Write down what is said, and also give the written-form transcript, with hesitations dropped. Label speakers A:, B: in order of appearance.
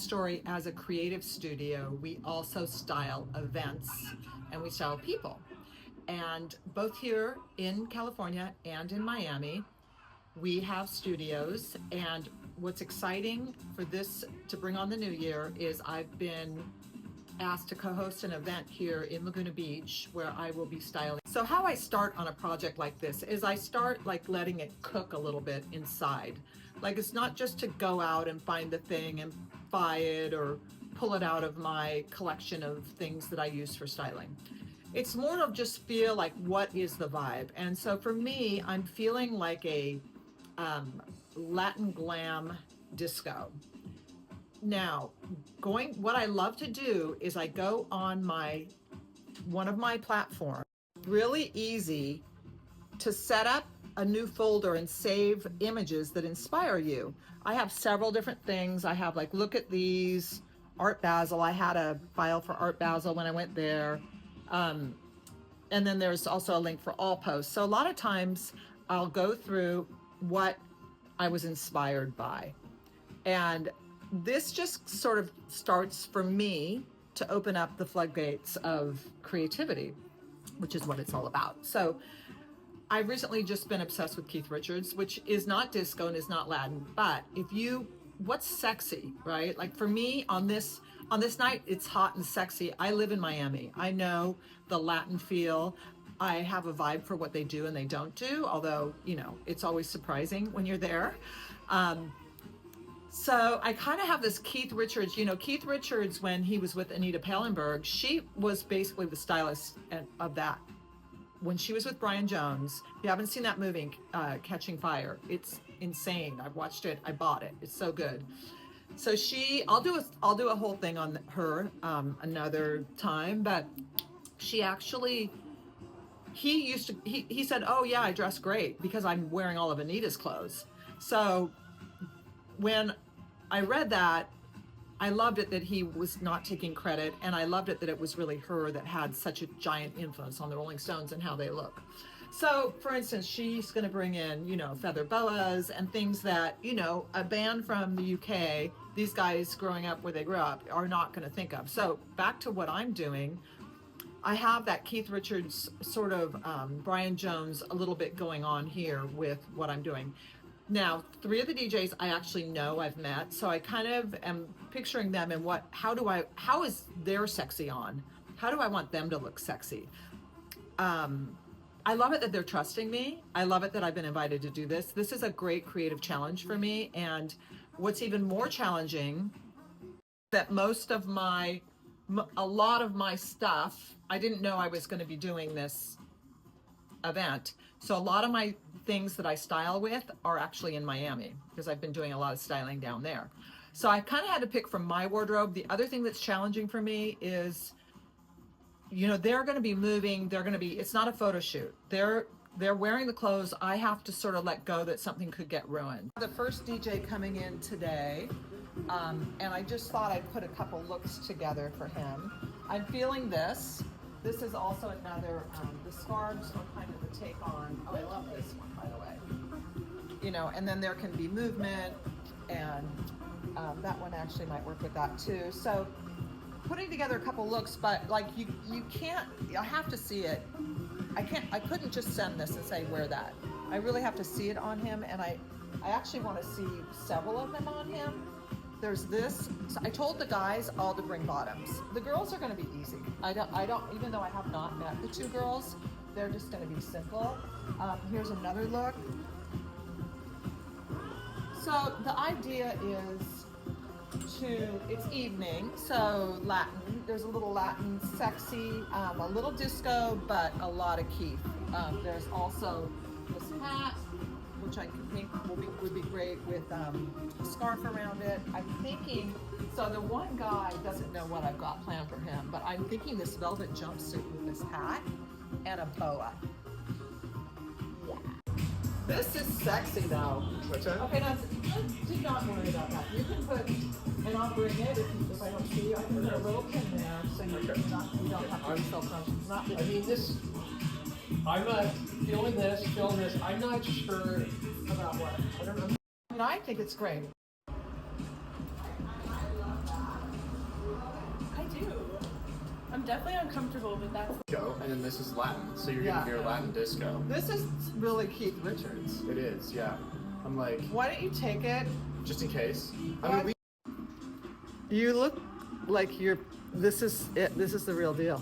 A: story as a creative studio, we also style events and we style people. And both here in California and in Miami, we have studios. And what's exciting for this to bring on the new year is I've been asked to co-host an event here in Laguna Beach where I will be styling. So how I start on a project like this is I start like letting it cook a little bit inside. Like it's not just to go out and find the thing and buy it or pull it out of my collection of things that I use for styling. It's more of just feel like what is the vibe. And so for me, I'm feeling like a Latin glam disco. Now, what I love to do is I go on one of my platforms, really easy to set up a new folder and save images that inspire you. I have several different things. I have like, look at these, Art Basel. I had a file for Art Basel when I went there. And then there's also a link for all posts. So a lot of times I'll go through what I was inspired by. And this just sort of starts for me to open up the floodgates of creativity, which is what it's all about. So I've recently just been obsessed with Keith Richards, which is not disco and is not Latin, but what's sexy, right? Like for me on this night, it's hot and sexy. I live in Miami. I know the Latin feel. I have a vibe for what they do and they don't do, although, it's always surprising when you're there. So I kind of have this Keith Richards, Keith Richards, when he was with Anita Pallenberg, she was basically the stylist of that. When she was with Brian Jones, if you haven't seen that movie, Catching Fire, it's insane. I've watched it. I bought it. It's so good. So I'll do a whole thing on her another time, but she actually, he said, oh yeah, I dress great because I'm wearing all of Anita's clothes. So when I read that, I loved it that he was not taking credit, and I loved it that it was really her that had such a giant influence on the Rolling Stones and how they look. So, for instance, she's going to bring in, feather boas and things that, a band from the UK, these guys growing up where they grew up, are not going to think of. So, back to what I'm doing, I have that Keith Richards sort of Brian Jones a little bit going on here with what I'm doing. Now, 3 of the DJs I actually know I've met, so I kind of am picturing them and how is their sexy on? How do I want them to look sexy? I love it that they're trusting me. I love it that I've been invited to do this. This is a great creative challenge for me, and what's even more challenging, that a lot of my stuff, I didn't know I was going to be doing this event. So a lot of my things that I style with are actually in Miami because I've been doing a lot of styling down there. So I kind of had to pick from my wardrobe. The other thing that's challenging for me is, they're going to be moving. It's not a photo shoot. They're wearing the clothes. I have to sort of let go that something could get ruined. The first DJ coming in today, and I just thought I'd put a couple looks together for him. I'm feeling this. This is also another, the scarves are kind of the take on, I love this one, by the way. And then there can be movement, and that one actually might work with that too. So putting together a couple looks, but like you can't, I have to see it. I couldn't just send this and say, wear that. I really have to see it on him, and I actually want to see several of them on him. There's this. So I told the guys all to bring bottoms. The girls are going to be easy. I don't, even though I have not met the 2 girls, they're just going to be simple. Here's another look. So the idea is it's evening, so Latin. There's a little Latin, sexy, a little disco, but a lot of Keith. There's also this hat, which I think would be great with a scarf around it. I'm thinking, so the one guy doesn't know what I've got planned for him, but I'm thinking this velvet jumpsuit with this hat and a boa. Yeah. This is sexy though.
B: What's that?
A: Okay, now do not worry about that. You can put, and I'll bring it if I don't see you. I can put a little pin there so you don't have to be self-conscious.
B: I'm not feeling this. I'm not sure about what.
A: I think it's great.
C: definitely uncomfortable, but that's
D: Disco, and then this is Latin, so you're
A: Yeah.
D: gonna hear Latin disco.
A: This is really Keith Richards.
D: It is, yeah. I'm like,
A: Why don't you take it?
D: just in case. I
A: What?
D: mean,
A: You look like you're. This is it. This is the real deal.